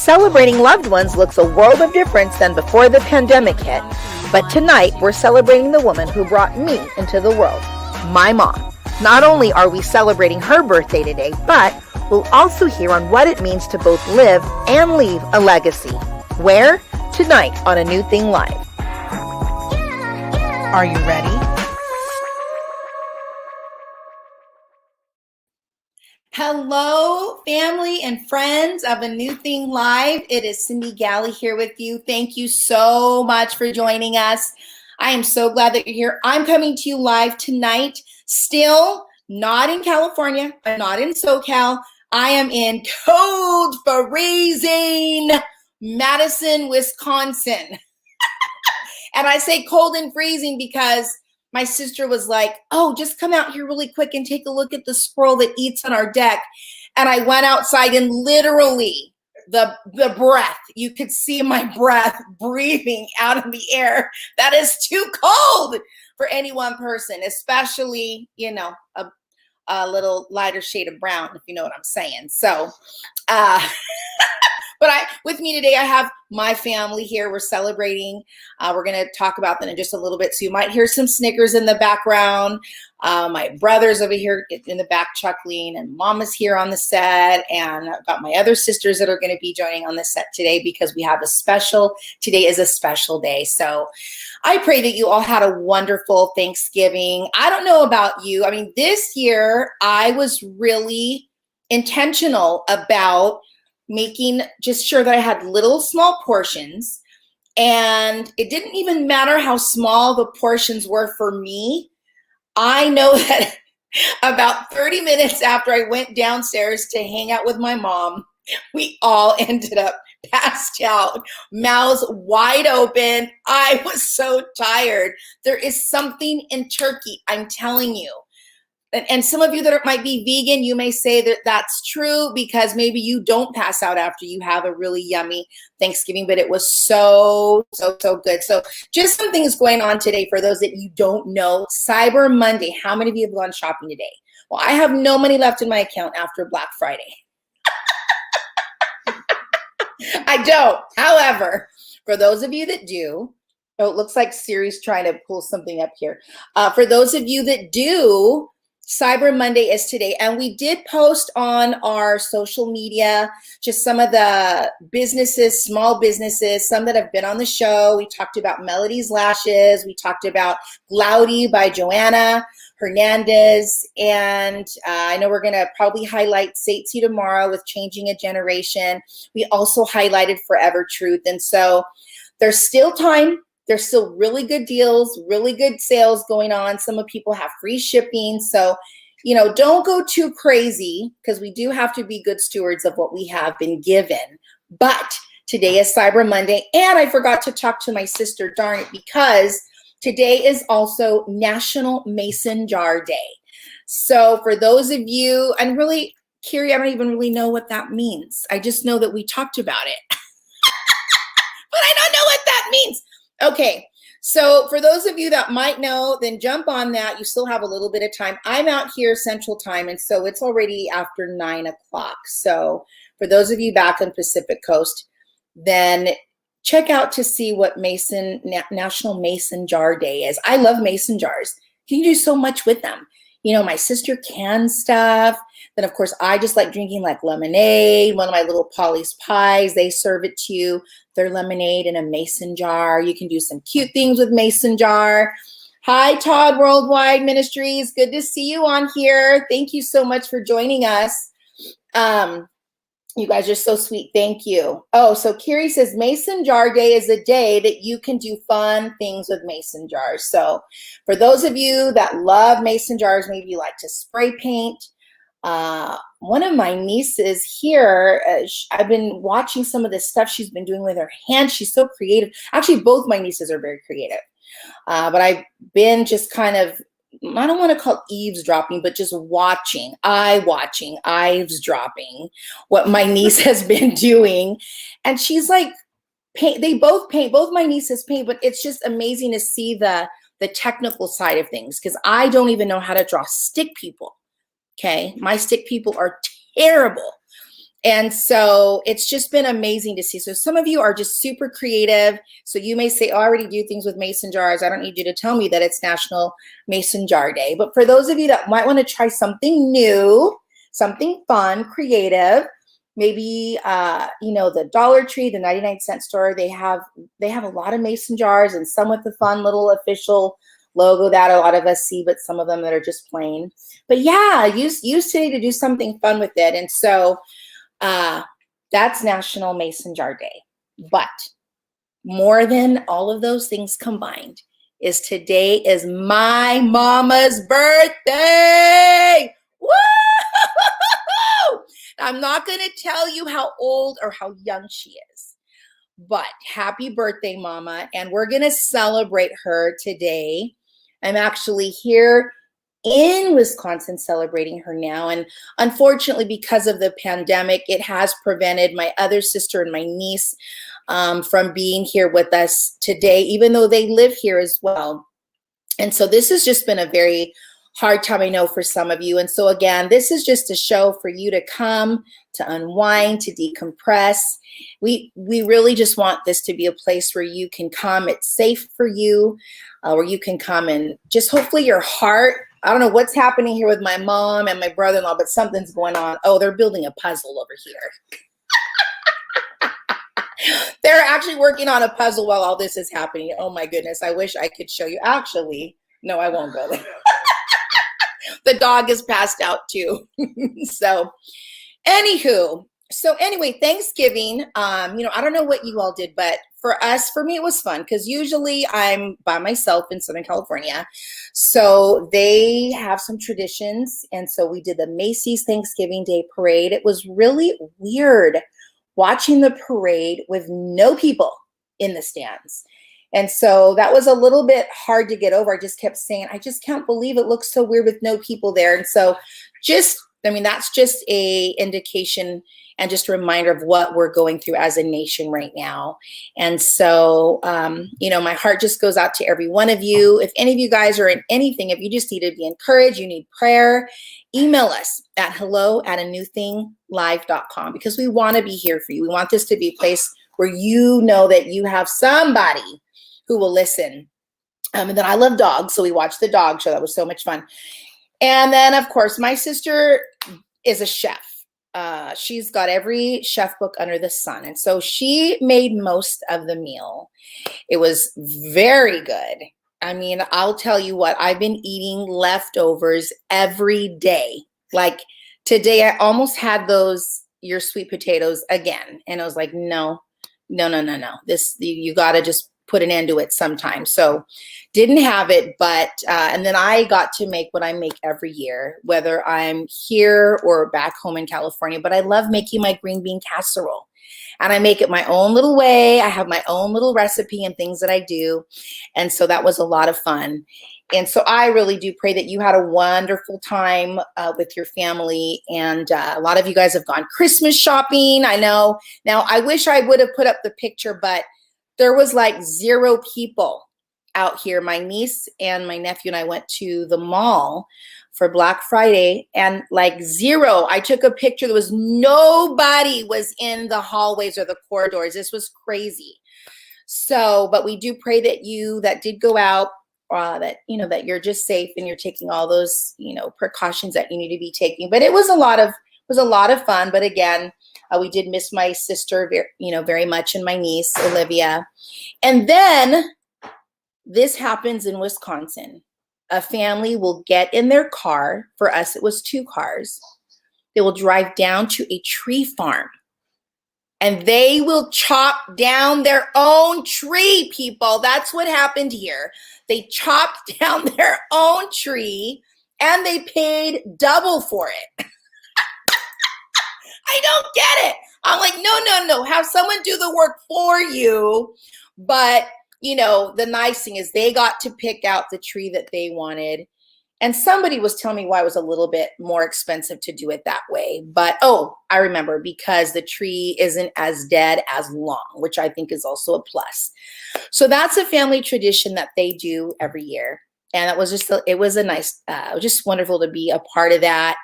Celebrating loved ones looks a world of difference than before the pandemic hit. But tonight, we're celebrating the woman who brought me into the world, my mom. Not only are we celebrating her birthday today, but we'll also hear on what it means to both live and leave a legacy. Where? Tonight on A New Thing Live. Are you ready? Hello, family and friends of A New Thing Live. It is Cyndi Galley here with you. Thank you so much for joining us. I am so glad that you're here. I'm coming to you live tonight, still not in California. I'm not in SoCal. I am in cold, freezing Madison, Wisconsin. And I say cold and freezing because my sister was like, oh, just come out here really quick and take a look at the squirrel that eats on our deck. And I went outside and literally the breath, you could see my breath breathing out of the air. That is too cold for any one person, especially, you know, a little lighter shade of brown, if you know what I'm saying. So, but with me today, I have my family here. We're celebrating. We're going to talk about them in just a little bit. So you might hear some snickers in the background. My brother's over here in the back chuckling, and Mama's here on the set. And I've got my other sisters that are going to be joining on the set today because we have today is a special day. So I pray that you all had a wonderful Thanksgiving. I don't know about you. I mean, this year I was really intentional about making just sure that I had little small portions, and it didn't even matter how small the portions were for me. I know that about 30 minutes after I went downstairs to hang out with my mom, we all ended up passed out, mouths wide open. I was so tired. There is something in turkey, I'm telling you. And some of you that might be vegan, you may say that that's true because maybe you don't pass out after you have a really yummy Thanksgiving, but it was so good. So just some things going on today for those that you don't know. Cyber Monday. How many of you have gone shopping today? Well, I have no money left in my account after Black Friday. I don't. However, for those of you that do, oh, it looks like Siri's trying to pull something up here. For those of you that do, Cyber Monday is today, and we did post on our social media just some of the businesses, small businesses, some that have been on the show. We talked about Melody's Lashes. We talked about Glaudy by Joanna Hernandez, and I know we're going to probably highlight Satesy tomorrow with Changing a Generation. We also highlighted Forever Truth, and so there's still time. There's still really good deals, really good sales going on. Some of people have free shipping. So, you know, don't go too crazy because we do have to be good stewards of what we have been given. But today is Cyber Monday. And I forgot to talk to my sister, darn it, because today is also National Mason Jar Day. So for those of you, and really, Kiri, I don't even really know what that means. I just know that we talked about it. But I don't know what that means. Okay, so for those of you that might know, then jump on that. You still have a little bit of time. I'm out here Central Time, and so it's already after 9 o'clock. So for those of you back on Pacific Coast, then check out to see what National Mason Jar Day is. I love mason jars. You can do so much with them. You know, my sister cans stuff. Then, of course, I just like drinking like lemonade. One of my little Polly's Pies, they serve it to you. Their lemonade in a mason jar. You can do some cute things with mason jar. Hi, Todd Worldwide Ministries. Good to see you on here. Thank you so much for joining us. You guys are so sweet. Thank you. Oh, so Kiri says Mason Jar Day is a day that you can do fun things with mason jars. So for those of you that love mason jars, maybe you like to spray paint. One of my nieces here, I've been watching some of the stuff she's been doing with her hands. She's so creative. Actually, both my nieces are very creative. But I've been just kind of, I don't want to call it eavesdropping, but just eavesdropping what my niece has been doing. And she's like, they both paint, both my nieces paint, but it's just amazing to see the technical side of things because I don't even know how to draw stick people. Okay, my stick people are terrible. And so it's just been amazing to see. So some of you are just super creative. So you may say, oh, I already do things with mason jars. I don't need you to tell me that it's National Mason Jar Day. But for those of you that might want to try something new, something fun, creative, maybe the Dollar Tree, the 99-cent store, they have a lot of mason jars, and some with the fun little official logo that a lot of us see, but some of them that are just plain. But yeah, use today to do something fun with it. And so that's National Mason Jar Day. But more than all of those things combined is today is my mama's birthday. Woo! I'm not going to tell you how old or how young she is, but happy birthday, Mama. And we're going to celebrate her today. I'm actually here in Wisconsin celebrating her now. And unfortunately, because of the pandemic, it has prevented my other sister and my niece from being here with us today, even though they live here as well. And so this has just been a very hard time, I know, for some of you. And so again, this is just a show for you to come, to unwind, to decompress. We really just want this to be a place where you can come. It's safe for you, where you can come and just hopefully your heart. I don't know what's happening here with my mom and my brother-in-law, but something's going on. Oh, they're building a puzzle over here. They're actually working on a puzzle while all this is happening. Oh my goodness. I wish I could show you. Actually, no, I won't go there. The dog is passed out too. So anyway, Thanksgiving, I don't know what you all did, but for me, it was fun because usually I'm by myself in Southern California. So they have some traditions. And so we did the Macy's Thanksgiving Day Parade. It was really weird watching the parade with no people in the stands. And so that was a little bit hard to get over. I just kept saying, I just can't believe it looks so weird with no people there. And so that's just a indication and just a reminder of what we're going through as a nation right now. And so, my heart just goes out to every one of you. If any of you guys are in anything, if you just need to be encouraged, you need prayer, email us at hello@anewthinglive.com because we want to be here for you. We want this to be a place where you know that you have somebody who will listen. And then I love dogs, so we watched the dog show. That was so much fun. And then, of course, my sister is a chef. She's got every chef book under the sun. And so she made most of the meal. It was very good. I mean, I'll tell you what, I've been eating leftovers every day. Like today, I almost had your sweet potatoes again. And I was like, no. You got to just put an end to it sometime. So didn't have it, but, and then I got to make what I make every year, whether I'm here or back home in California, but I love making my green bean casserole and I make it my own little way. I have my own little recipe and things that I do. And so that was a lot of fun. And so I really do pray that you had a wonderful time with your family. And a lot of you guys have gone Christmas shopping. I know. Now, I wish I would have put up the picture, but there was like 0 people out here. My niece and my nephew and I went to the mall for Black Friday and like 0. I took a picture. There was nobody was in the hallways or the corridors. This was crazy. So, but we do pray that you that did go out, that you're just safe and you're taking all those, precautions that you need to be taking. But it was a lot of fun. But again, we did miss my sister, very much, and my niece, Olivia. And then this happens in Wisconsin. A family will get in their car. For us, it was 2 cars. They will drive down to a tree farm. And they will chop down their own tree, people. That's what happened here. They chopped down their own tree, and they paid double for it. I don't get it. I'm like, no. Have someone do the work for you. But, the nice thing is they got to pick out the tree that they wanted. And somebody was telling me why it was a little bit more expensive to do it that way. But, I remember, because the tree isn't as dead as long, which I think is also a plus. So that's a family tradition that they do every year. And it was a nice, just wonderful to be a part of that.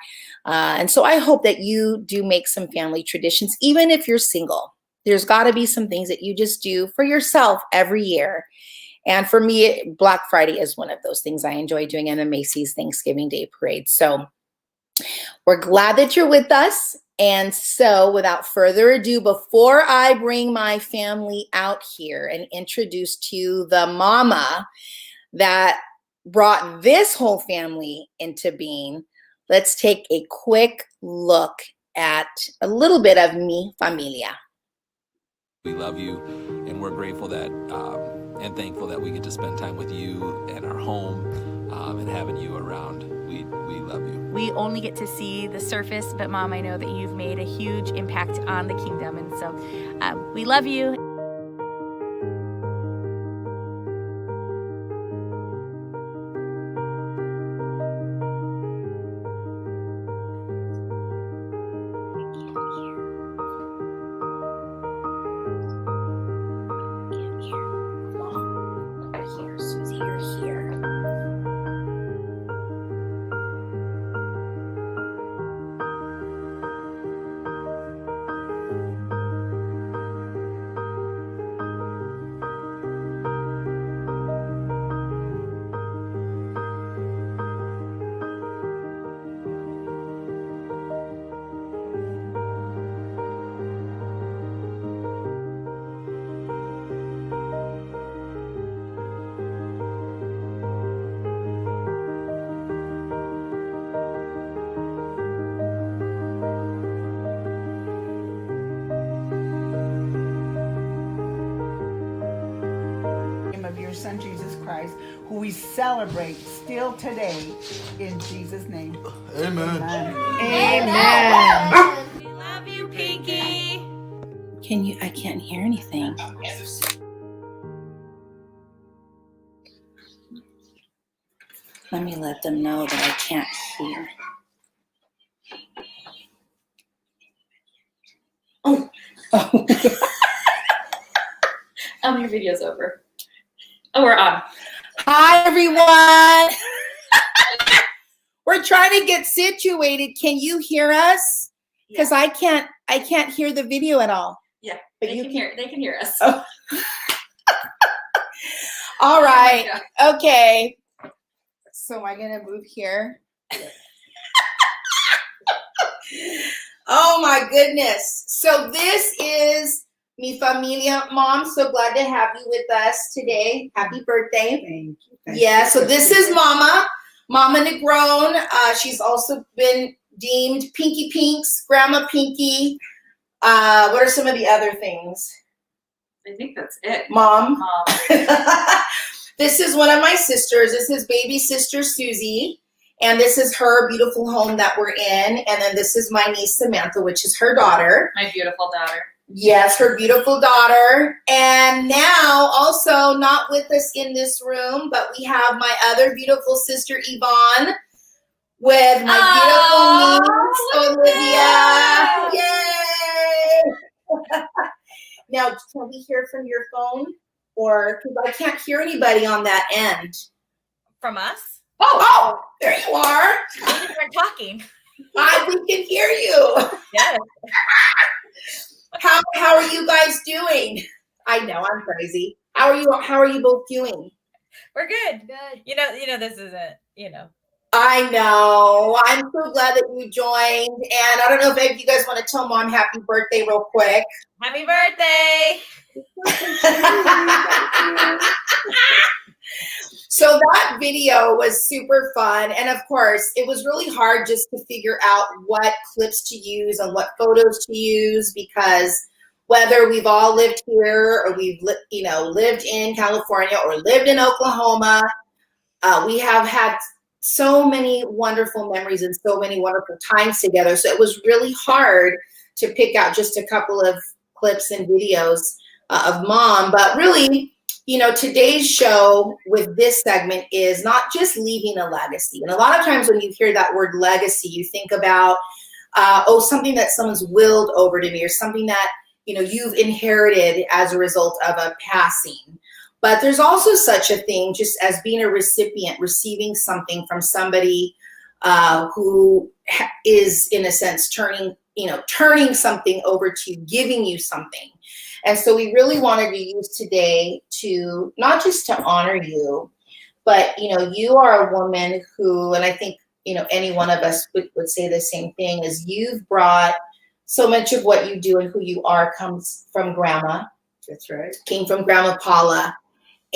And so I hope that you do make some family traditions, even if you're single. There's got to be some things that you just do for yourself every year. And for me, Black Friday is one of those things I enjoy doing, and the Macy's Thanksgiving Day Parade. So we're glad that you're with us. And so without further ado, before I bring my family out here and introduce to you the mama that brought this whole family into being, let's take a quick look at a little bit of mi familia. We love you, and we're grateful that and thankful that we get to spend time with you and our home, and having you around. We love you. We only get to see the surface, but Mom, I know that you've made a huge impact on the kingdom, and so we love you. Of your Son Jesus Christ, who we celebrate still today, in Jesus' name. Amen. Amen. We love you, Pinky. I can't hear anything. Let me let them know that I can't hear. Oh. Your video's over. Oh, we're on. Hi, everyone. We're trying to get situated. Can you hear us? Because I can't hear the video at all. Yeah, But they you can hear. They can hear us. Oh. All right. Okay. So am I gonna move here? Oh my goodness. So this is mi familia. Mom, so glad to have you with us today. Happy birthday. Thank you. Yeah, so this is Mama Negrone. She's also been deemed Pinky Pinks, Grandma Pinky. What are some of the other things? I think that's it. Mom. This is one of my sisters. This is baby sister Susie. And this is her beautiful home that we're in. And then this is my niece Samantha, which is her daughter. My beautiful daughter. Yes, her beautiful daughter. And now also not with us in this room, but we have my other beautiful sister Yvonne with my beautiful niece Olivia. Yay! Now, can we hear from your phone? Or, because I can't hear anybody on that end. From us? Oh, there you are. We're talking. We can hear you. Yes. How are you guys doing? I know I'm crazy. How are you both doing? We're good. Good. You know, this isn't, I know. I'm so glad that you joined. And I don't know if you guys want to tell Mom happy birthday real quick. Happy birthday. So that video was super fun. And of course, it was really hard just to figure out what clips to use and what photos to use, because whether we've all lived here or we've lived in California or lived in Oklahoma, we have had so many wonderful memories and so many wonderful times together. So it was really hard to pick out just a couple of clips and videos of Mom. But really, today's show with this segment is not just leaving a legacy. And a lot of times when you hear that word legacy, you think about, something that someone's willed over to me, or something that, you've inherited as a result of a passing. But there's also such a thing just as being a recipient, receiving something from somebody who is, in a sense, turning something over to you, giving you something. And so we really wanted to use today to not just to honor you, but you are a woman who, and I think any one of us would say the same thing, is you've brought so much of what you do and who you are comes from Grandma. That's right. Came from Grandma Paula.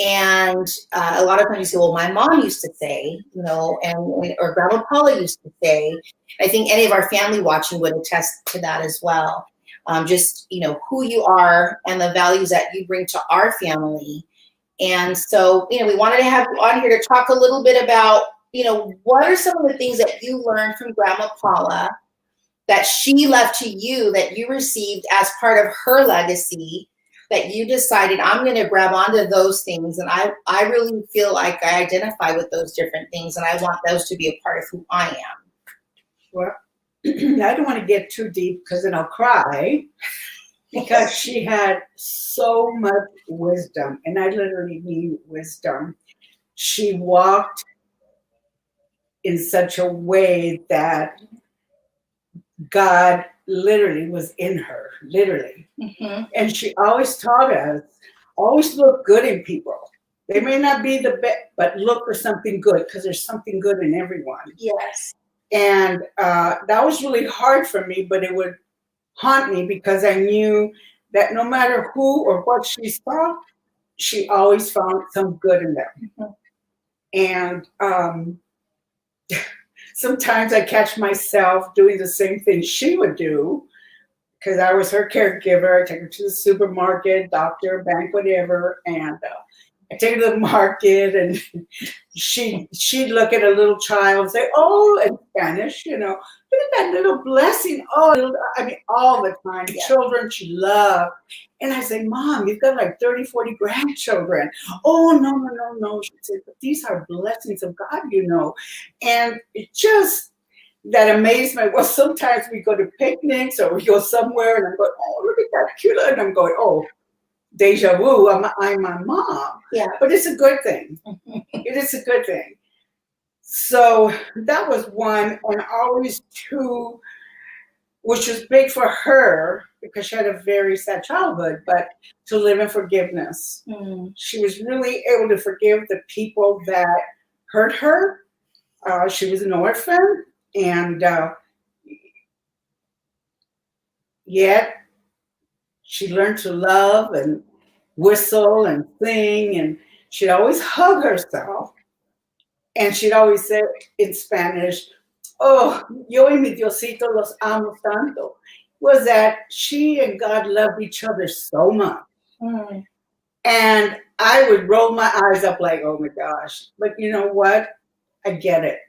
And a lot of times you say, well, my mom used to say, or Grandma Paula used to say. I think any of our family watching would attest to that as well. Just, who you are and the values that you bring to our family. And so, we wanted to have you on here to talk a little bit about, what are some of the things that you learned from Grandma Paula that she left to you, that you received as part of her legacy, that you decided, I'm going to grab onto those things. And I really feel like I identify with those different things, and I want those to be a part of who I am. Well, I don't want to get too deep because then I'll cry, because she had so much wisdom, and I literally mean wisdom. She walked in such a way that God literally was in her, literally. Mm-hmm. And she always taught us, always look good in people. They may not be the best, but look for something good, because there's something good in everyone. Yes. And that was really hard for me, but it would haunt me, because I knew that no matter who or what she saw, she always found some good in them. Mm-hmm. And sometimes I catch myself doing the same thing she would do, because I was her caregiver. I take her to the supermarket, doctor, bank, whatever, and I take her to the market, and she'd look at a little child and say, "Oh," in Spanish, look at that little blessing. Oh, I mean, all the time. Yeah. Children she loved. And I say, "Mom, you've got like 30, 40 grandchildren." "Oh, no." She said, "But these are blessings of God, And it just, that amazement. Well, sometimes we go to picnics or we go somewhere and I'm going, "Oh, look at that cute." And I'm going, "Oh, deja vu, I'm my mom." Yeah. But it's a good thing. It is a good thing. So that was one. And always two, which was big for her because she had a very sad childhood, but to live in forgiveness. Mm. She was really able to forgive the people that hurt her. She was an orphan, and yet she learned to love and whistle and sing, and she'd always hug herself. And she'd always say in Spanish, "Oh, yo y mi Diosito los amo tanto," was that she and God loved each other so much. Mm. And I would roll my eyes up like, "Oh my gosh." But you know what? I get it.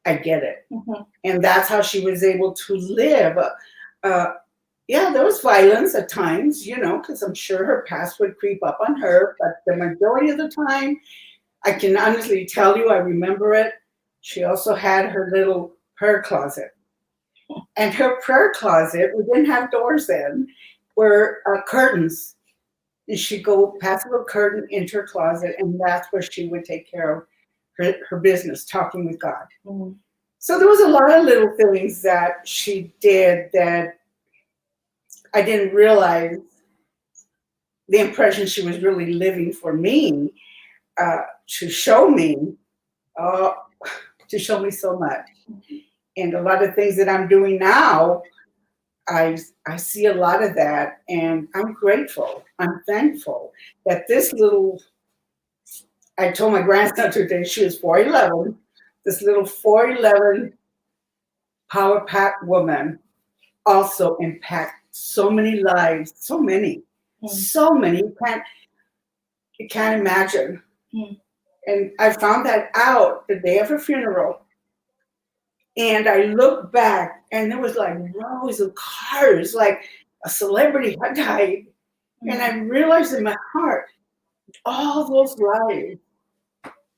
I get it. Mm-hmm. And that's how she was able to live. Yeah, there was violence at times, because I'm sure her past would creep up on her. But the majority of the time, I can honestly tell you, I remember it. She also had her little prayer closet. And her prayer closet, we didn't have doors then, were curtains. And she'd go past the little curtain into her closet, and that's where she would take care of her business, talking with God. Mm-hmm. So there was a lot of little things that she did that I didn't realize the impression she was really living for me, to show me so much. And a lot of things that I'm doing now, I see a lot of that, and I'm grateful. I'm thankful that this little, I told my grandson today, she was 4'11", this little 4'11" power-packed woman also impacted so many lives, so many. You can't imagine. Mm. And I found that out the day of her funeral. And I looked back, and there was like rows of cars, like a celebrity had died. Mm. And I realized in my heart, all those lives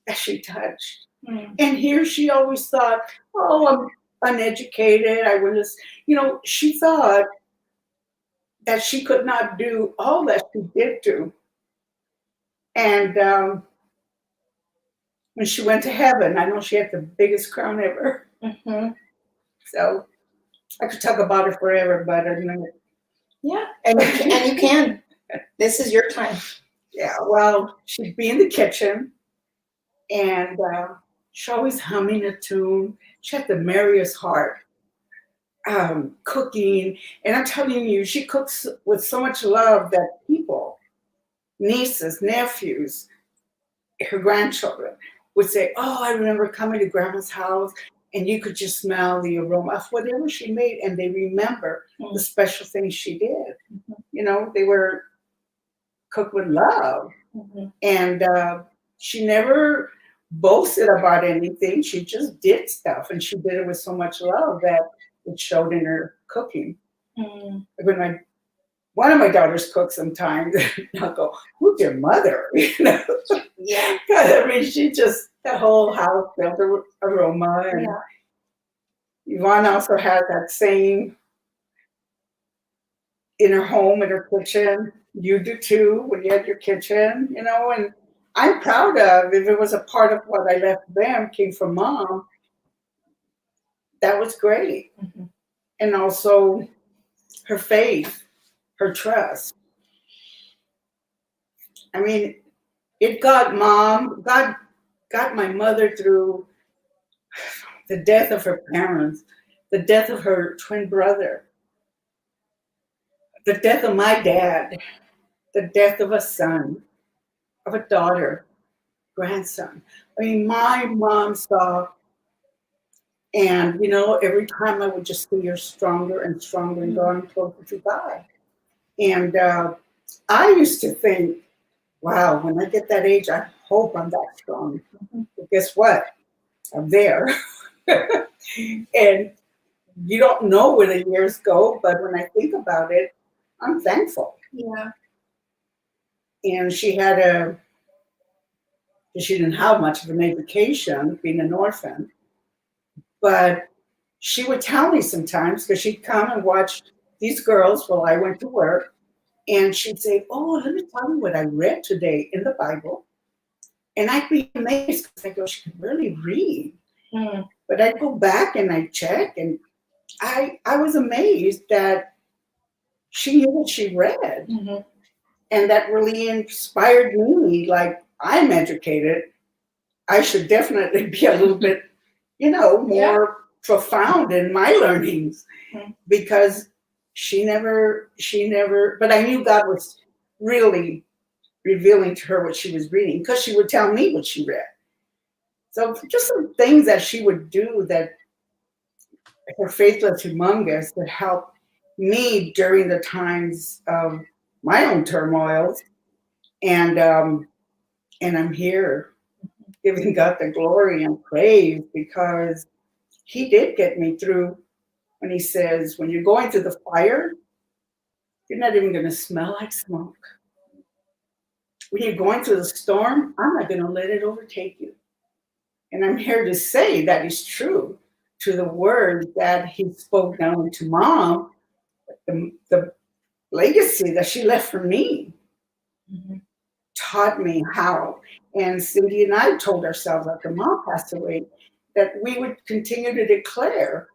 that she touched. Mm. And here she always thought, "Oh, I'm uneducated. I was," she thought that she could not do all that she did do. And when she went to heaven, I know she had the biggest crown ever. Mhm. So I could talk about it forever, but I know. Yeah, and you can. This is your time. Yeah, well, she'd be in the kitchen, and she always humming a tune. She had the merriest heart, cooking. And I'm telling you, she cooks with so much love that people, nieces, nephews, her grandchildren would say, "Oh, I remember coming to Grandma's house, and you could just smell the aroma of whatever she made," and they remember the special things she did. You know, they were cooked with love, and she never boasted about anything. She just did stuff, and she did it with so much love that it showed in her cooking. When one of my daughters cooks sometimes, I'll go, "Who's your mother?" You know? Yeah. I mean, she just, the whole house filled with aroma. And Yvonne also has that same in her home, in her kitchen. You do too, when you had your kitchen, you know, and I'm proud of, if it was a part of what I left them, came from Mom, that was great. And also her faith, her trust. I mean, it got my mother through the death of her parents, the death of her twin brother, the death of my dad, the death of a son, of a daughter, grandson. I mean, my mom saw, and you know, every time I would just see her stronger and stronger and going closer to God. And I used to think, wow, when I get that age, I hope I'm that strong. But guess what? I'm there. And you don't know where the years go, but when I think about it, I'm thankful. Yeah. And she didn't have much of an education, being an orphan, but she would tell me sometimes, because she'd come and watch these girls while I went to work, and she'd say, "Oh, let me tell you what I read today in the Bible." And I'd be amazed, because I go, she could really read. But I'd go back and I'd check, and I was amazed that she knew what she read. And that really inspired me. Like, I'm educated, I should definitely be a little bit, more profound in my learnings, because she never, but I knew God was really revealing to her what she was reading, because she would tell me what she read. So just some things that she would do, that her faith was humongous, that helped me during the times of my own turmoils. And I'm here giving God the glory and praise, because He did get me through. When He says, when you're going through the fire, you're not even going to smell like smoke. When you're going through the storm, I'm not going to let it overtake you. And I'm here to say that is true to the word that He spoke not only to Mom, but the legacy that she left for me. Taught me how. And Cyndi and I told ourselves after Mom passed away that we would continue to declare.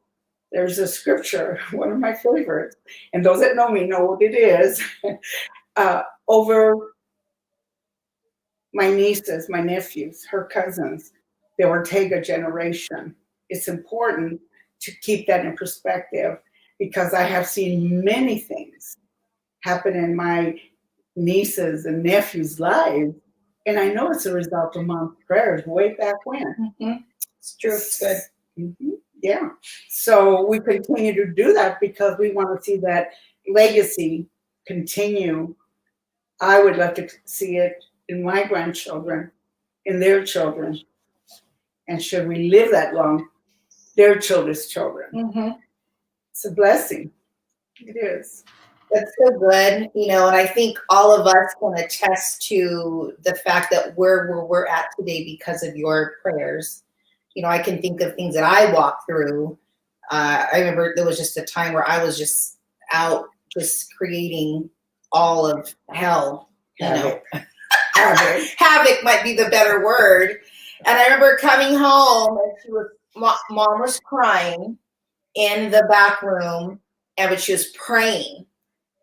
There's a scripture, one of my favorites, and those that know me know what it is, over my nieces, my nephews, her cousins, the Ortega generation. It's important to keep that in perspective, because I have seen many things happen in my nieces and nephews' lives, and I know it's a result of Mom's prayers way back when. It's true. It's good. Yeah. So we continue to do that because we want to see that legacy continue. I would love to see it in my grandchildren, in their children. And should we live that long, their children's children. It's a blessing. It is. That's so good, and I think all of us can attest to the fact that where we're at today because of your prayers. I can think of things that I walked through. I remember there was just a time where I was just out, just creating all of hell, Havoc might be the better word. And I remember coming home and mom was crying in the back room, but she was praying.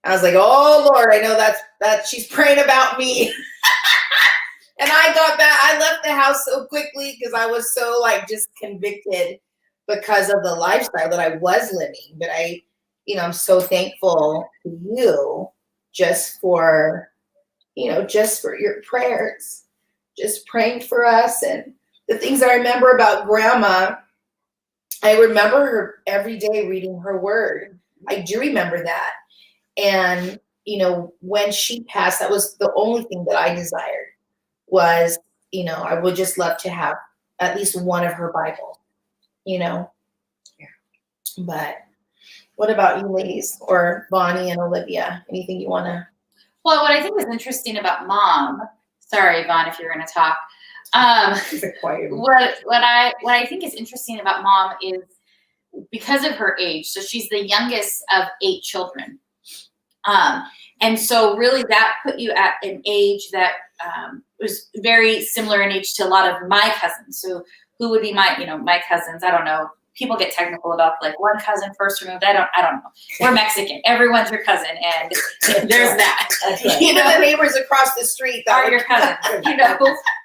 I was like, oh Lord, I know that she's praying about me. And I got back, I left the house so quickly because I was so like just convicted because of the lifestyle that I was living. But I'm so thankful to you just for your prayers, just praying for us. And the things I remember about Grandma, I remember her every day reading her word. I do remember that. And, when she passed, that was the only thing that I desired was, I would just love to have at least one of her Bibles, Yeah. But what about you ladies, or Bonnie and Olivia? Anything you want to? Well, what I think is interesting about Mom, sorry, Yvonne, if you're going to talk. What I think is interesting about Mom is because of her age. So she's the youngest of 8 children. And so really that put you at an age that was very similar in age to a lot of my cousins. So who would be my cousins? I don't know. People get technical about like one cousin first removed. I don't know. We're Mexican. Everyone's your cousin, and there's that. Right. The neighbors across the street are your cousins,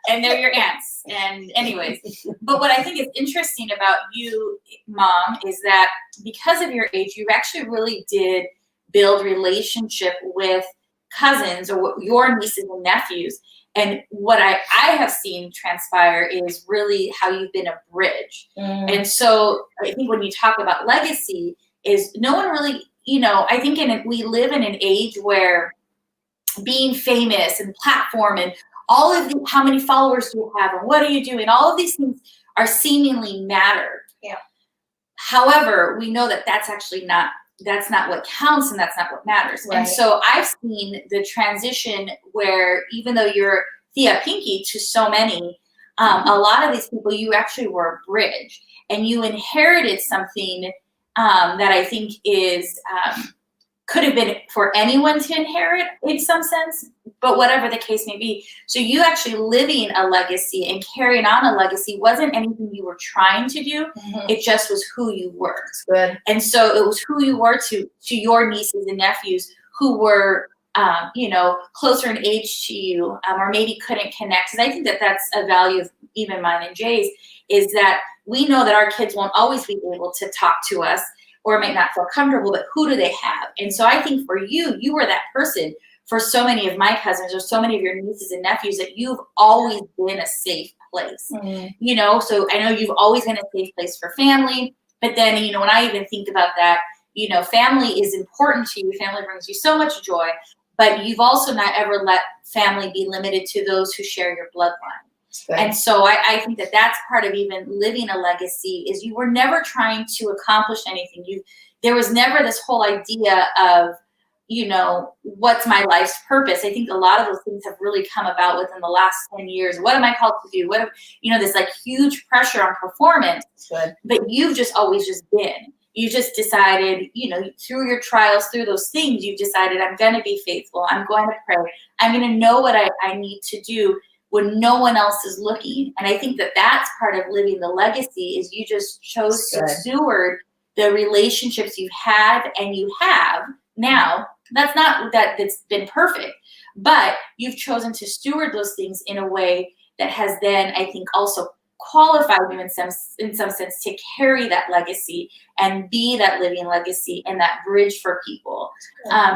and they're your aunts. And anyways, but what I think is interesting about you, Mom, is that because of your age, you actually really did build relationship with cousins or your nieces and nephews. And what I have seen transpire is really how you've been a bridge. And so I think when you talk about legacy is no one really, I think we live in an age where being famous and platform and all of how many followers do you have and what are you doing? All of these things are seemingly matter. Yeah. However, we know that that's not what counts and that's not what matters. Right. And so I've seen the transition where even though you're Thea Pinky to so many, a lot of these people, you actually were a bridge and you inherited something that I think is could have been for anyone to inherit in some sense, but whatever the case may be. So you actually living a legacy and carrying on a legacy wasn't anything you were trying to do. Mm-hmm. It just was who you were. Good. And so it was who you were to your nieces and nephews who were, closer in age to you, or maybe couldn't connect. And I think that that's a value of even mine and Jay's is that we know that our kids won't always be able to talk to us or might not feel comfortable, but who do they have? And so I think for you were that person for so many of my cousins or so many of your nieces and nephews that you've always been a safe place. Mm-hmm. So I know you've always been a safe place for family, but then, when I even think about that, family is important to you. Family brings you so much joy, but you've also not ever let family be limited to those who share your bloodline. Good. And so I think that that's part of even living a legacy is you were never trying to accomplish anything. There was never this whole idea of, what's my life's purpose? I think a lot of those things have really come about within the last 10 years. What am I called to do? This like huge pressure on performance, good. But you've just always just been. You just decided, through your trials, through those things, you've decided I'm going to be faithful. I'm going to pray. I'm going to know what I need to do when no one else is looking. And I think that that's part of living the legacy is you just chose to steward the relationships you've had and you have now. That's not that's been perfect, but you've chosen to steward those things in a way that has then, I think, also qualified you in some sense to carry that legacy and be that living legacy and that bridge for people.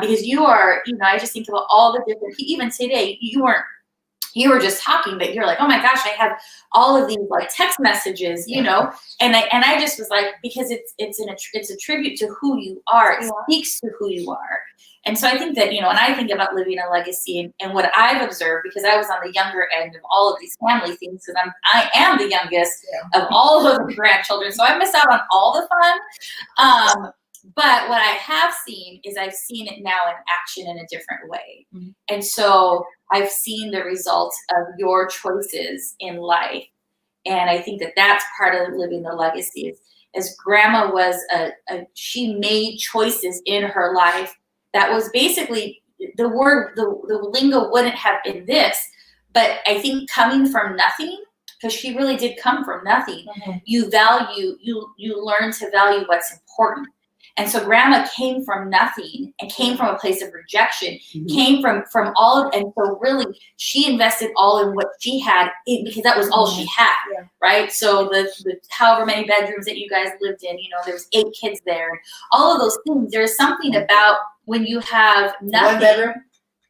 Because you are, I just think about all the different, even today, you were just talking, but you're like, oh my gosh, I have all of these like text messages, and I just was like, because it's a tribute to who you are. It speaks to who you are. And so I think that, when I think about living a legacy and what I've observed, because I was on the younger end of all of these family things, because I am the youngest of all of the grandchildren, so I miss out on all the fun. But what I have seen is I've seen it now in action in a different way. Mm-hmm. And so I've seen the results of your choices in life. And I think that that's part of living the legacy. As Grandma was, she made choices in her life that was basically the lingo wouldn't have been this, But I think coming from nothing, because she really did come from nothing, you learn to value what's important. And so grandma came from nothing and came from a place of rejection, came from all of, and so really she invested all in what she had because that was all she had, right? So the however many bedrooms that you guys lived in, there was 8 kids there, and all of those things. There's something about when you have nothing. 1 bedroom?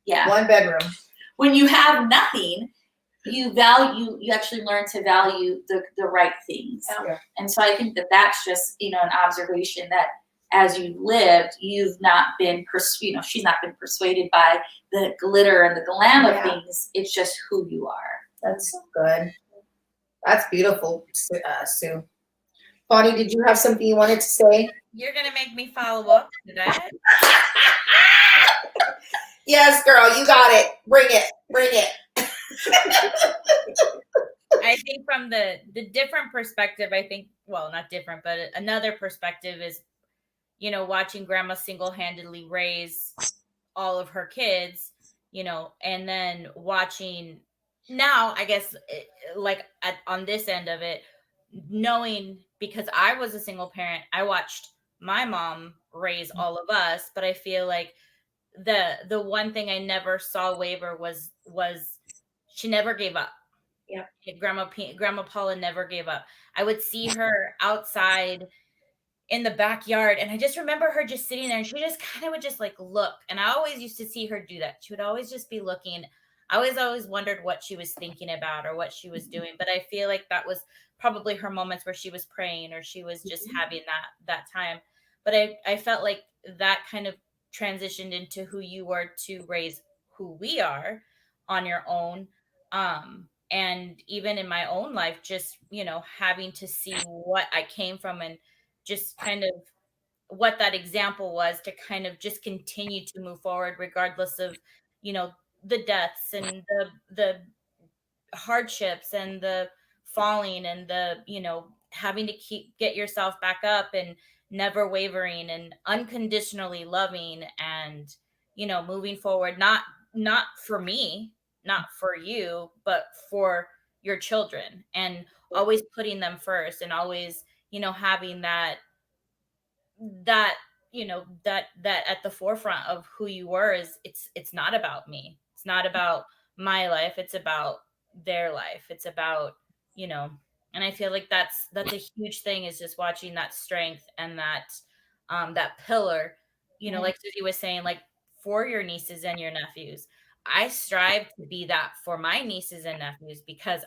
Yeah. 1 bedroom. When you have nothing, you actually learn to value the right things. Yeah. And so I think that's just, an observation that as you lived, you've not been, she's not been persuaded by the glitter and the glam of things. It's just who you are. That's so good. That's beautiful, Sue. Bonnie, did you have something you wanted to say? You're going to make me follow up to that? Yes, girl, you got it. Bring it. I think from the different perspective, not different, but another perspective is, watching grandma single-handedly raise all of her kids, and then watching now, I guess, on this end of it, knowing, because I was a single parent, I watched my mom raise all of us, but I feel like the one thing I never saw waver was she never gave up. Yeah. Grandma Paula never gave up. I would see her outside in the backyard, and I just remember her just sitting there, and she just kind of would just look. And I always used to see her do that. She would always just be looking. I always wondered what she was thinking about or what she was doing. But I feel like that was probably her moments where she was praying or she was just having that time. But I felt like that kind of transitioned into who you were to raise who we are on your own. And even in my own life, just, having to see what I came from and just kind of what that example was to kind of just continue to move forward, regardless of, the deaths and the hardships and the falling and the, having to get yourself back up and never wavering and unconditionally loving and, moving forward, not for me, not for you, but for your children, and always putting them first, and always, having that at the forefront of who you were is it's not about me. It's not about my life. It's about their life. It's about, and I feel like that's a huge thing, is just watching that strength and that pillar, like Susie was saying, for your nieces and your nephews. I strive to be that for my nieces and nephews, because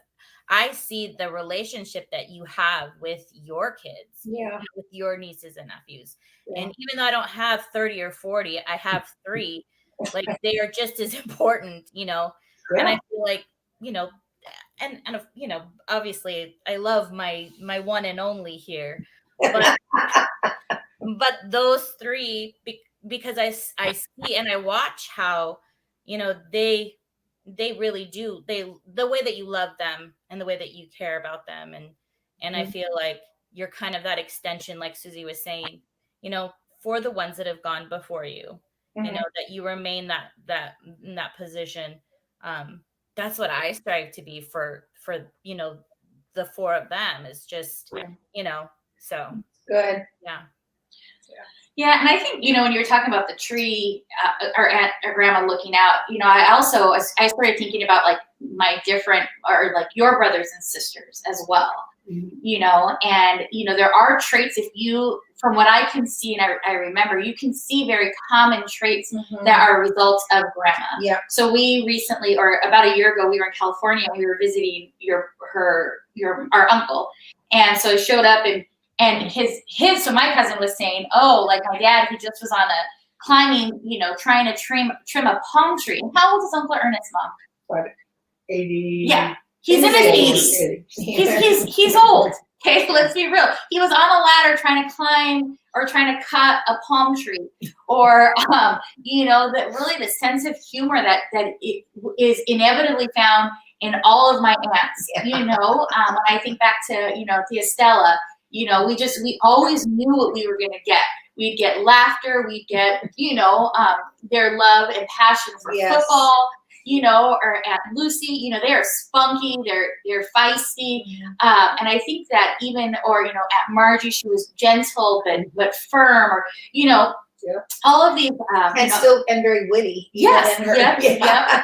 I see the relationship that you have with your kids, with your nieces and nephews. Yeah. And even though I don't have 30 or 40, I have 3, they are just as important, and I feel like, and obviously I love my one and only here, but those 3, because I see and I watch how, they really do, the way that you love them and the way that you care about them, and I feel like you're kind of that extension, like Susie was saying, for the ones that have gone before you, that you remain that in that position. That's what I strive to be for the 4 of them, is just so good. Yeah, and I think, when you were talking about the tree, or Aunt or Grandma looking out, I started thinking about my different, or your brothers and sisters as well, and there are traits, from what I can see, and I remember, you can see very common traits that are results of Grandma. Yeah. So we recently, or about a year ago, we were in California, and we were visiting our uncle, and so I showed up, and so my cousin was saying, my dad, he just was on a climbing, trying to trim a palm tree. And how old is Uncle Ernest, Mom? What, 80? Yeah, he's in his 80s. He's old. Okay, let's be real. He was on a ladder trying to climb or trying to cut a palm tree, or that really the sense of humor that it is inevitably found in all of my aunts. When I think back to Tia Stella. We always knew what we were going to get. We'd get laughter. We'd get, their love and passion for football. you know, or Aunt Lucy, you know, they are spunky, they're feisty. And I think that even, or, you know, Aunt Margie, she was gentle, but firm, or, you know, all of these, and still and very witty. Yes, Yep.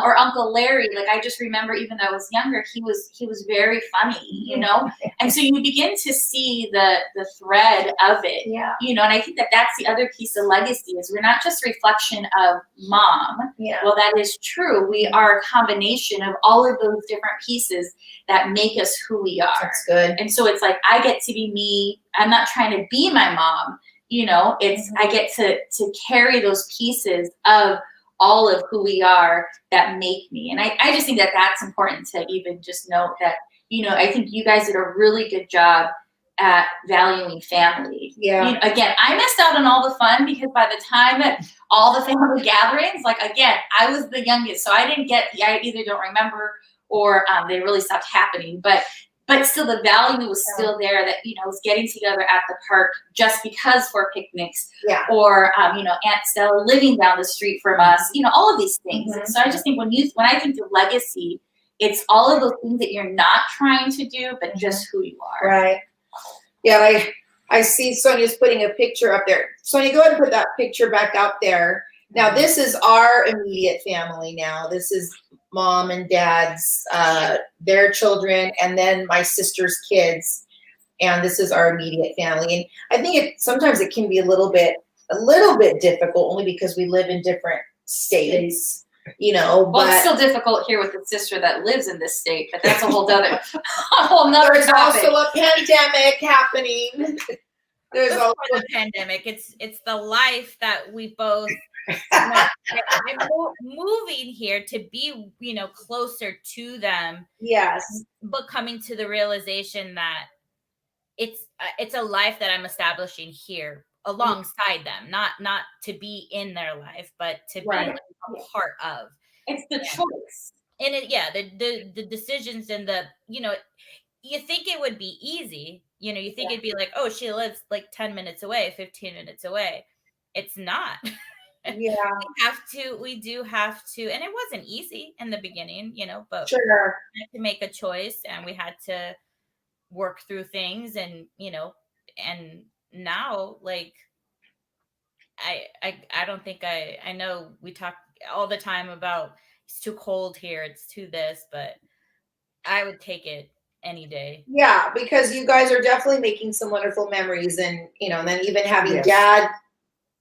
Or Uncle Larry. Like I just remember, even though I was younger, he was very funny, you know. And so you begin to see the thread of it, you know. And I think that that's the other piece of legacy, is we're not just a reflection of mom. Well, that is true. We are a combination of all of those different pieces that make us who we are. That's good. And so it's like I get to be me. I'm not trying to be my mom. You know, it's I get to carry those pieces of all of who we are that make me. And I just think that that's important to even just note that, you know, I think you guys did a really good job at valuing family. You know, again, I missed out on all the fun because by the time at all the family gatherings, like, again, I was the youngest, so I didn't get, I either don't remember or they really stopped happening. But still, the value was still there, that, you know, was getting together at the park just because for picnics, or, you know, Aunt Stella living down the street from us, you know, all of these things. And so I just think when I think of legacy, it's all of those things that you're not trying to do, but just who you are. Right. Yeah, I see Sonia's putting a picture up there. Sonia, go ahead and put that picture back out there. Now, this is our immediate family now. This is mom and dad's, their children, and then my sister's kids. And this is our immediate family. And I think sometimes it can be a little bit difficult, only because we live in different states, you know. Well, but it's still difficult here with the sister that lives in this state, but that's a whole other, there's also a pandemic happening. There's also a pandemic. It's the life that we both. Moving here to be, you know, closer to them. Yes. But coming to the realization that it's a life that I'm establishing here alongside them, not to be in their life, but to be like a part of. It's the choice. And the decisions and the, you know, you think it would be easy, you know, you think it'd be like, oh, she lives like 10 minutes away, 15 minutes away. It's not. We do have to, and it wasn't easy in the beginning, you know, but we had to make a choice, and we had to work through things, and, you know, and now, like, I don't think I know we talk all the time about it's too cold here, it's too this, but I would take it any day. Yeah, because you guys are definitely making some wonderful memories, and, you know, and then even having dad,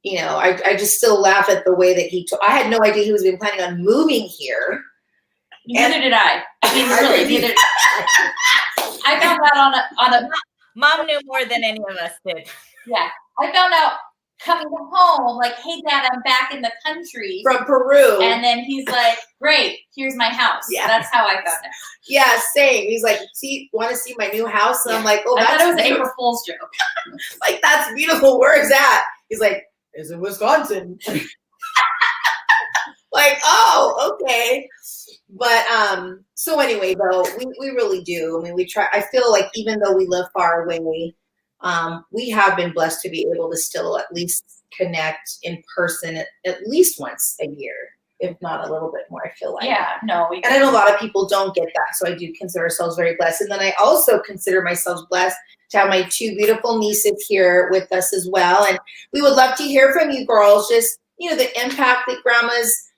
you know, I just still laugh at the way that I had no idea he was even planning on moving here. Neither did I. I mean, really, neither did I. I found out on a mom knew more than any of us did. Yeah. I found out coming home, like, hey, Dad, I'm back in the country. From Peru. And then he's like, great, here's my house. Yeah. That's how I found out. Yeah, same. He's like, want to see my new house? And I'm like, oh, I thought it was an April Fool's joke. Like, that's beautiful. Where's that? He's like, it's in Wisconsin. Like, oh, okay. But so anyway, though, we really do. I mean, we try. I feel like even though we live far away, we have been blessed to be able to still at least connect in person at least once a year, if not a little bit more, I feel like. Yeah, no. And I know a lot of people don't get that, so I do consider ourselves very blessed. And then I also consider myself blessed to have my two beautiful nieces here with us as well. And we would love to hear from you girls, just, you know, the impact that Grandma's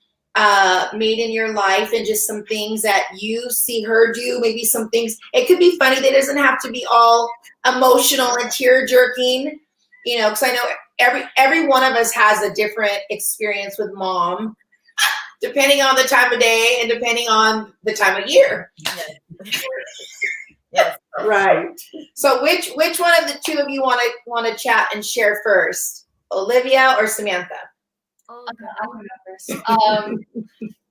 made in your life, and just some things that you see her do, maybe some things. It could be funny. That doesn't have to be all emotional and tear-jerking, you know, because I know every one of us has a different experience with mom, depending on the time of day and depending on the time of year. Yes. Right. So which one of the two of you want to chat and share first? Olivia or Samantha? Okay, I'll go first.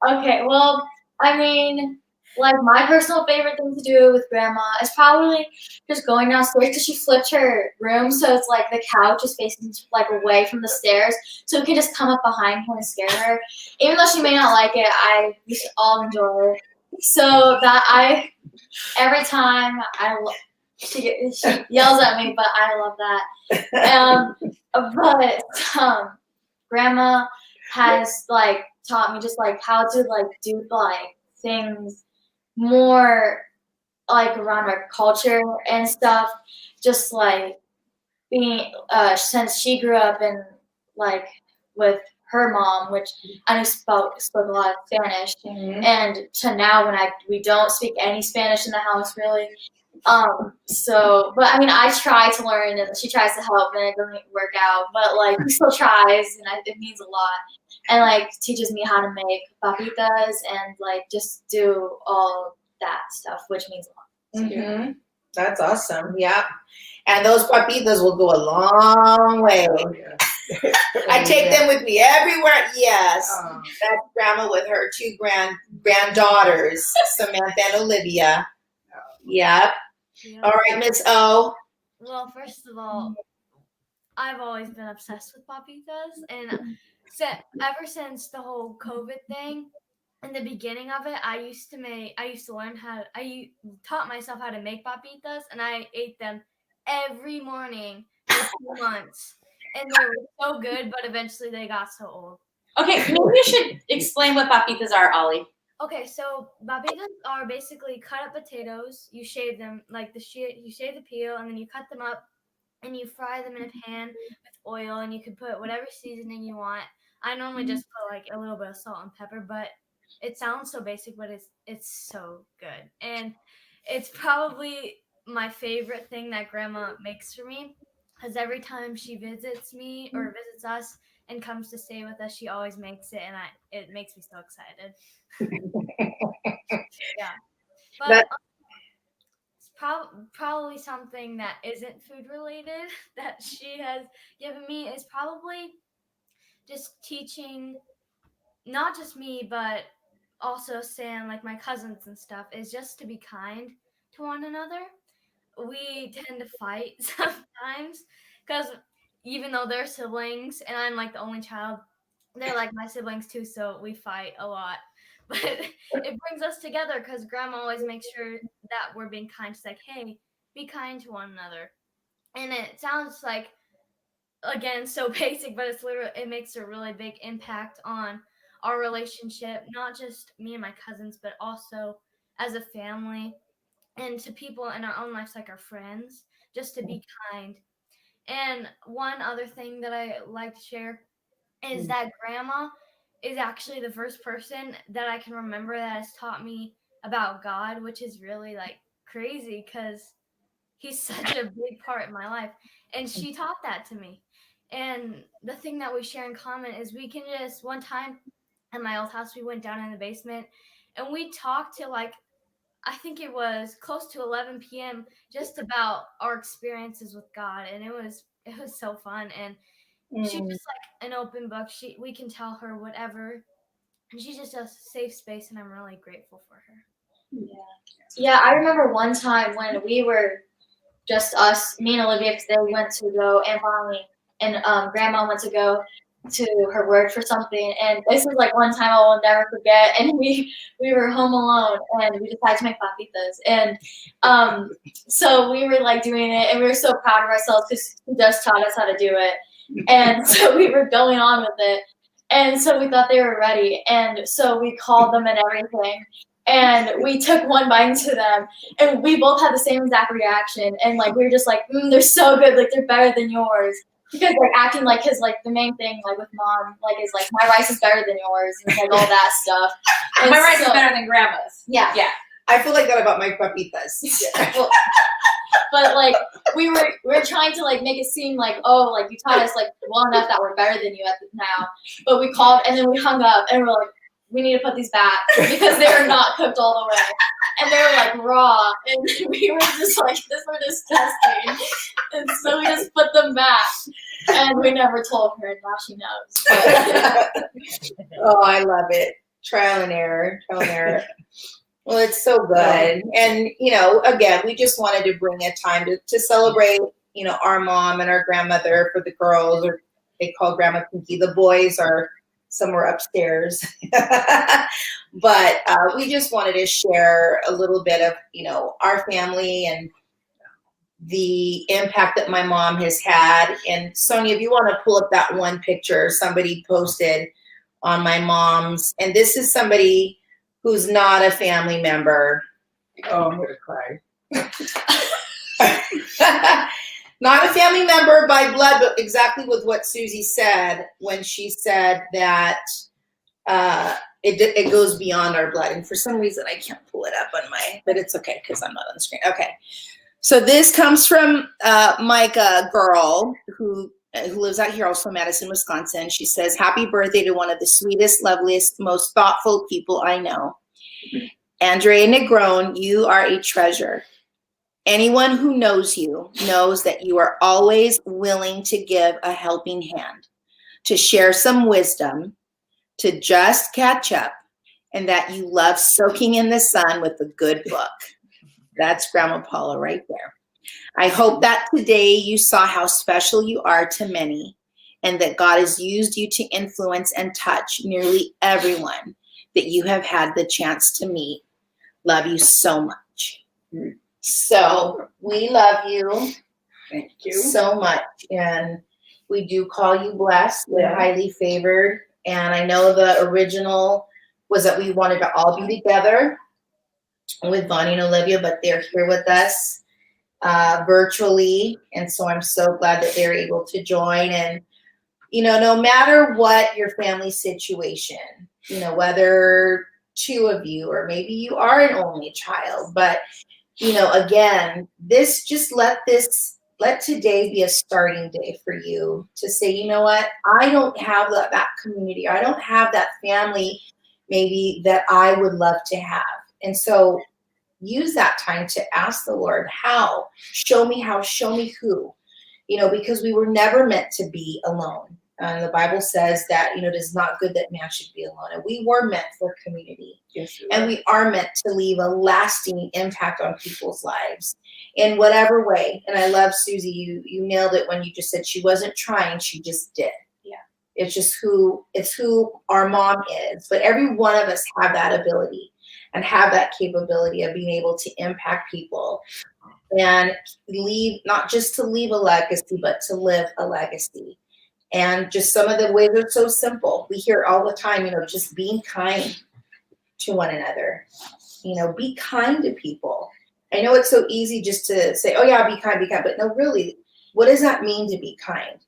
Okay, well, I mean, like, my personal favorite thing to do with Grandma is probably just going downstairs, because she flipped her room, so it's like the couch is facing, like, away from the stairs, so we can just come up behind her and scare her. Even though she may not like it, we should all enjoy it. So that every time she yells at me, but I love that. But Grandma has, like, taught me just like how to like do like things more like around our culture and stuff. Just like being since she grew up in like with her mom, which I knew spoke a lot of Spanish, and to now when we don't speak any Spanish in the house really. So, but I mean, I try to learn, and she tries to help, and it doesn't work out. But like, she still tries, and it means a lot. And like, teaches me how to make papitas and like just do all that stuff, which means a lot. Mm-hmm. That's awesome. Yeah. And those papitas will go a long way. I take them with me everywhere. Yes. That's Grandma with her 2 granddaughters, Samantha and Olivia. Yep. Yeah. All right, Miss O. Well, first of all, I've always been obsessed with papitas, and ever since the whole COVID thing, in the beginning of it, I taught myself how to make papitas, and I ate them every morning for 2 months, and they were so good, but eventually they got so old. Okay, maybe you should explain what papitas are, Ollie. Okay, so papitas are basically cut up potatoes. You shave them, like you shave the peel, and then you cut them up, and you fry them in a pan with oil, and you can put whatever seasoning you want. I normally just put like a little bit of salt and pepper, but it sounds so basic, but it's so good. And it's probably my favorite thing that Grandma makes for me, because every time she visits me or visits us and comes to stay with us, she always makes it, and it makes me so excited. Yeah, but it's probably something that isn't food related that she has given me is probably just teaching not just me but also Sam, like my cousins and stuff, is just to be kind to one another. We tend to fight sometimes because even though they're siblings and I'm like the only child, they're like my siblings too, so we fight a lot. But it brings us together because Grandma always makes sure that we're being kind. She's like, hey, be kind to one another. And it sounds like, again, so basic, but it makes a really big impact on our relationship, not just me and my cousins, but also as a family and to people in our own lives, like our friends, just to be kind. And one other thing that I like to share is that Grandma is actually the first person that I can remember that has taught me about God, which is really like crazy because he's such a big part in my life. And she taught that to me. And the thing that we share in common is we can just, one time at my old house, we went down in the basement and we talked till like, I think it was close to 11 p.m. just about our experiences with God. And it was so fun. And she's just like an open book. We can tell her whatever. And she's just a safe space, and I'm really grateful for her. Yeah, I remember one time when we were just us, me and Olivia, because they went to go, and Bonnie and Grandma went to go to her work for something. And this is like one time I will never forget. And we were home alone, and we decided to make papitas. And so we were like doing it, and we were so proud of ourselves because she just taught us how to do it. And so we were going on with it. And so we thought they were ready. And so we called them and everything. And we took one bite into them, and we both had the same exact reaction. And like we were just like, they're so good, like they're better than yours. Because like acting like his like the main thing like with Mom like is like my rice is better than yours and like all that stuff. And my rice is better than Grandma's. Yeah. I feel like that about my papitas. Well, but like we were trying to like make it seem like, oh, like you taught us like well enough that we're better than you now. But we called and then we hung up and we're like, we need to put these back because they are not cooked all the way. And they were like raw. And we were just like, this was disgusting. And so we just put them back. And we never told her, and now she knows. Oh, I love it. Trial and error. Well, it's so good. And, again, we just wanted to bring a time to celebrate, our mom and our grandmother for the girls, or they call Grandma Pinky. The boys are somewhere upstairs. But we just wanted to share a little bit of, our family and the impact that my mom has had. And Sonia, if you want to pull up that one picture somebody posted on my mom's. And this is somebody who's not a family member. Oh, I'm gonna cry. Not a family member by blood, but exactly with what Susie said when she said that it goes beyond our blood. And for some reason, I can't pull it up on but it's okay because I'm not on the screen. Okay. So this comes from Micah Girl, who lives out here also in Madison, Wisconsin. She says, happy birthday to one of the sweetest, loveliest, most thoughtful people I know. Andrea Negron, you are a treasure. Anyone who knows you knows that you are always willing to give a helping hand, to share some wisdom, to just catch up, and that you love soaking in the sun with a good book. That's Grandma Paula right there. I hope that today you saw how special you are to many, and that God has used you to influence and touch nearly everyone that you have had the chance to meet. Love you so much. So we love you. Thank you. So much. And we do call you blessed and highly favored. And I know the original was that we wanted to all be together with Bonnie and Olivia, but they're here with us virtually. And so I'm so glad that they're able to join. And, you know, no matter what your family situation, you know, whether two of you, or maybe you are an only child, but you know, again, let today be a starting day for you to say, you know what, I don't have that community. I don't have that family maybe that I would love to have. And so use that time to ask the Lord, how? Show me how, show me who, you know, because we were never meant to be alone. The Bible says that, you know, it is not good that man should be alone. And we were meant for community. Yes, and we are meant to leave a lasting impact on people's lives in whatever way. And I love, Susie, you nailed it when you just said she wasn't trying, she just did. Yeah. It's just who our mom is. But every one of us have that ability and have that capability of being able to impact people and leave, not just to leave a legacy, but to live a legacy. And just some of the ways are so simple. We hear all the time, you know, just being kind to one another. You know, be kind to people. I know it's so easy just to say, oh yeah, be kind, but no, really, what does that mean to be kind?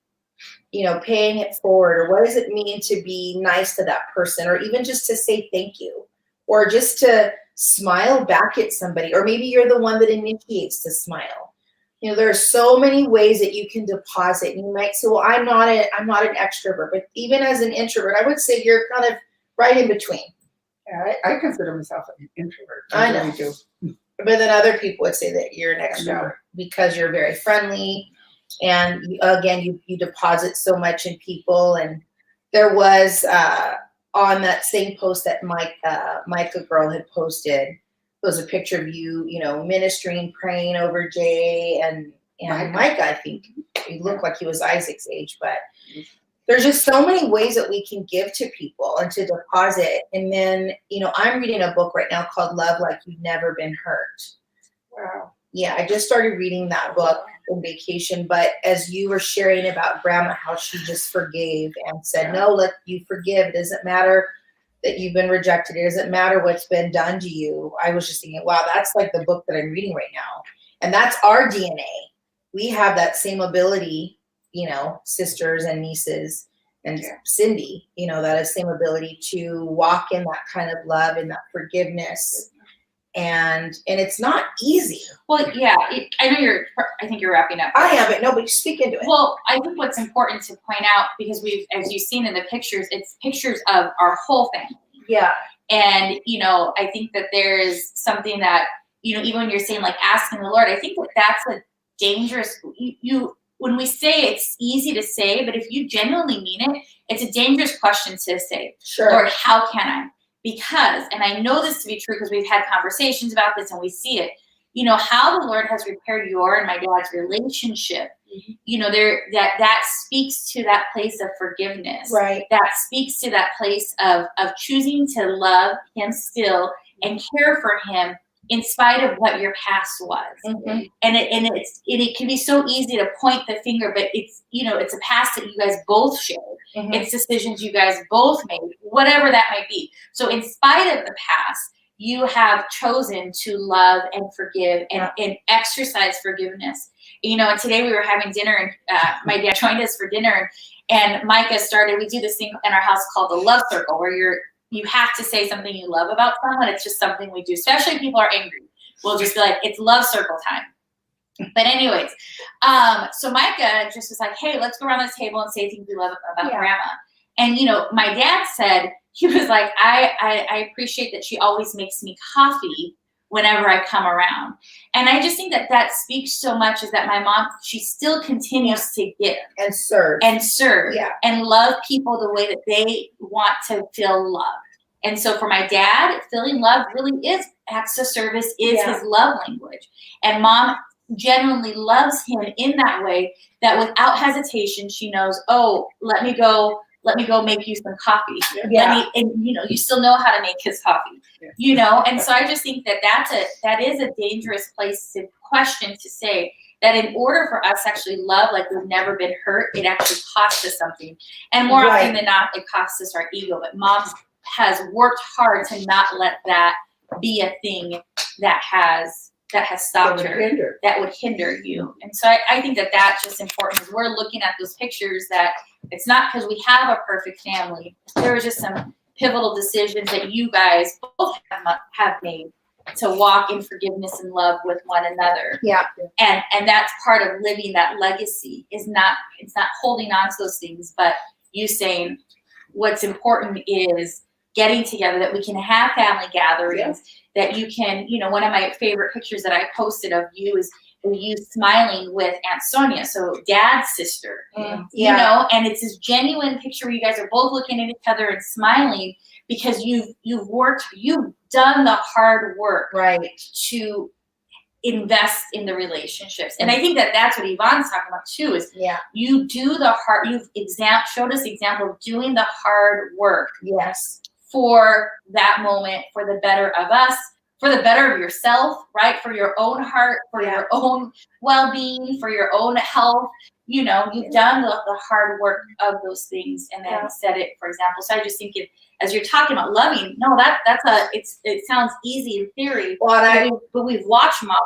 You know, paying it forward, or what does it mean to be nice to that person, or even just to say thank you, or just to smile back at somebody, or maybe you're the one that initiates the smile. You know, there are so many ways that you can deposit. And you might say, well, I'm not an extrovert, but even as an introvert, I would say you're kind of right in between. Yeah, I consider myself an introvert. I know. Really do. But then other people would say that you're an extrovert because you're very friendly. And again, you deposit so much in people. And there was on that same post that Micah Girl had posted, was a picture of you, you know, ministering, praying over Jay and Micah. I think he looked like he was Isaac's age, but there's just so many ways that we can give to people and to deposit. And then, you know, I'm reading a book right now called Love Like You've Never Been Hurt. Wow. Yeah, I just started reading that book on vacation. But as you were sharing about Grandma, how she just forgave and said, no, let you forgive. It doesn't matter that you've been rejected. It doesn't matter what's been done to you. I was just thinking, wow, that's like the book that I'm reading right now. And that's our DNA. We have that same ability, you know, sisters and nieces and Cyndi, you know, that same ability to walk in that kind of love and that forgiveness. And it's not easy. Well, yeah, I know I think you're wrapping up. I am, but no, but you speak into it. Well, I think what's important to point out, because as you've seen in the pictures, it's pictures of our whole family. Yeah. And, you know, I think that there is something that, you know, even when you're saying like asking the Lord, I think that's a dangerous, when we say it's easy to say, but if you genuinely mean it, it's a dangerous question to say. Sure. Lord, how can I? Because, and I know this to be true because we've had conversations about this and we see it, you know, how the Lord has repaired your and my dad's relationship. Mm-hmm. You know, that speaks to that place of forgiveness. Right. That speaks to that place of choosing to love him still and care for him in spite of what your past was. Mhm. And it can be so easy to point the finger, but it's, you know, it's a past that you guys both shared. Mhm. It's decisions you guys both made, whatever that might be. So in spite of the past, you have chosen to love and forgive and exercise forgiveness. You know, and today we were having dinner, and my dad joined us for dinner, and Micah started, we do this thing in our house called the love circle, where you have to say something you love about someone. It's just something we do, especially if people are angry. We'll just be like, it's love circle time. But anyways, so Micah just was like, hey, let's go around the table and say things we love about grandma. And, you know, my dad said, he was like, I appreciate that she always makes me coffee whenever I come around. And I just think that speaks so much, is that my mom, she still continues to give. And serve. And love people the way that they want to feel loved. And so for my dad, feeling loved really is, acts of service is his love language. And mom genuinely loves him in that way, that without hesitation, she knows, oh, let me go make you some coffee. And you know, you still know how to make his coffee, you know? And so I just think that is a dangerous place to question, to say that in order for us to actually love like we've never been hurt, it actually costs us something. And more often than not, it costs us our ego. But mom has worked hard to not let that be a thing that has stopped her, that would hinder you. And so I think that that's just important. As we're looking at those pictures, that it's not because we have a perfect family. There was just some pivotal decisions that you guys both have made to walk in forgiveness and love with one another. Yeah. And that's part of living that legacy, it's not holding on to those things, but you saying what's important is getting together, that we can have family gatherings, that you can, you know, one of my favorite pictures that I posted of you is you smiling with Aunt Sonia, so dad's sister, you know, and it's this genuine picture where you guys are both looking at each other and smiling, because you've done the hard work to invest in the relationships. And I think that that's what Yvonne's talking about too, is you do the hard, you've showed us the example of doing the hard work for that moment, for the better of us, for the better of yourself, right? For your own heart, for your own well-being, for your own health. You know, you've done the hard work of those things, and then set it for example. So I just think as you're talking about loving, it sounds easy in theory, but we've watched mom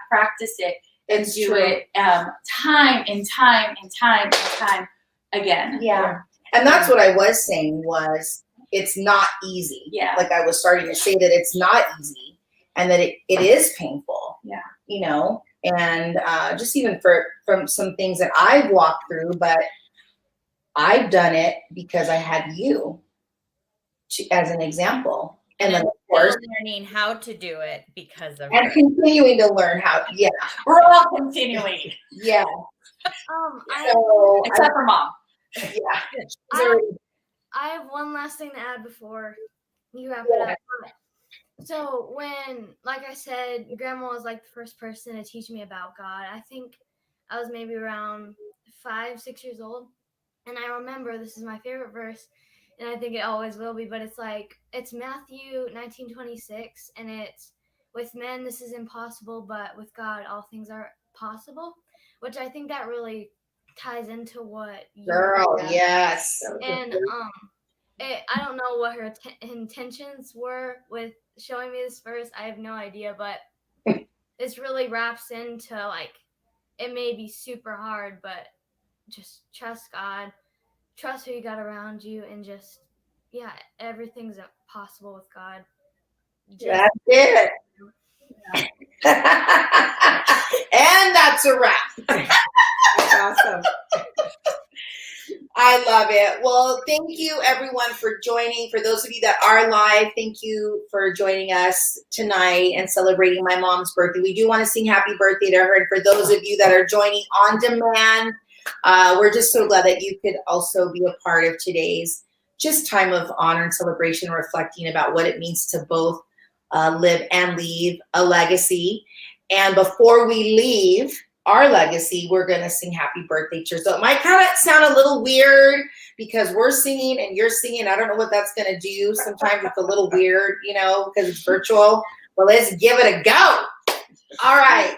practice it and do it time and time and time and time again. Yeah. And that's what I was saying, was it's not easy. Yeah. Like I was starting to say that it's not easy, and that it is painful. Yeah. You know, and just even from some things that I've walked through, but I've done it because I had you as an example. And then, of course, learning how to do it because of and continuing to learn how. Yeah. We're all continuing. Yeah. Except for mom. Yeah. I have one last thing to add before you wrap it up. So when, like I said, grandma was like the first person to teach me about God. I think I was maybe around 5-6 years old. And I remember, this is my favorite verse, and I think it always will be, but it's Matthew 19:26, and it's, with men this is impossible, but with God all things are possible, which I think that really ties into what you yes. And I don't know what her intentions were with showing me this verse. I have no idea, but this really wraps into, like, it may be super hard, but just trust God, trust who you got around you, and just, everything's possible with God. That's it. And that's a wrap. That's awesome. I love it. Well, thank you everyone for joining. For those of you that are live, thank you for joining us tonight and celebrating my mom's birthday. We do want to sing happy birthday to her. And for those of you that are joining on demand, we're just so glad that you could also be a part of today's just time of honor and celebration, reflecting about what it means to both live and leave a legacy. And before we leave our legacy, we're going to sing happy birthday cheers. So it might kind of sound a little weird because we're singing and you're singing. I don't know what that's going to do. Sometimes it's a little weird, you know, because it's virtual. Well, let's give it a go. All right.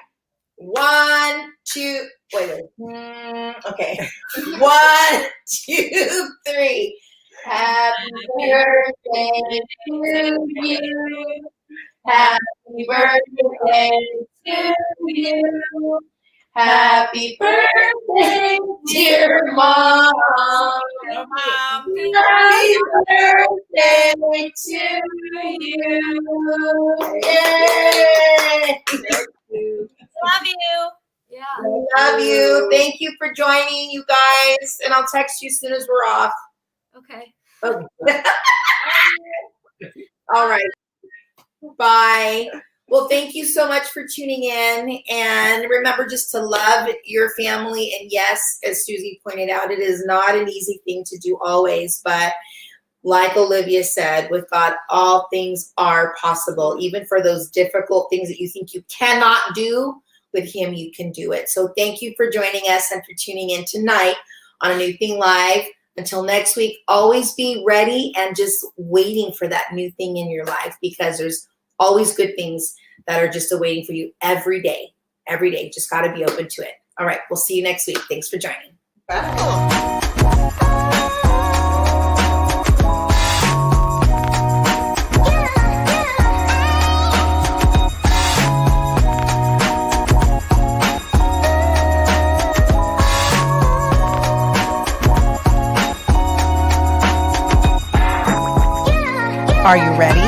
1, 2, wait. Okay. 1, 2, 3. Happy birthday to you. Happy birthday to you. Happy birthday, dear Mom. Happy birthday to you. Yay! Love you. Yeah. Love you. Thank you for joining, you guys. And I'll text you as soon as we're off. Okay. Okay. All right. Bye. Well, thank you so much for tuning in. And remember just to love your family. And yes, as Susie pointed out, it is not an easy thing to do always. But like Olivia said, with God, all things are possible. Even for those difficult things that you think you cannot do, with Him, you can do it. So thank you for joining us and for tuning in tonight on A New Thing Live. Until next week, always be ready and just waiting for that new thing in your life, because there's always good things that are just awaiting for you every day. Every day. Just got to be open to it. All right. We'll see you next week. Thanks for joining. Bye. Are you ready?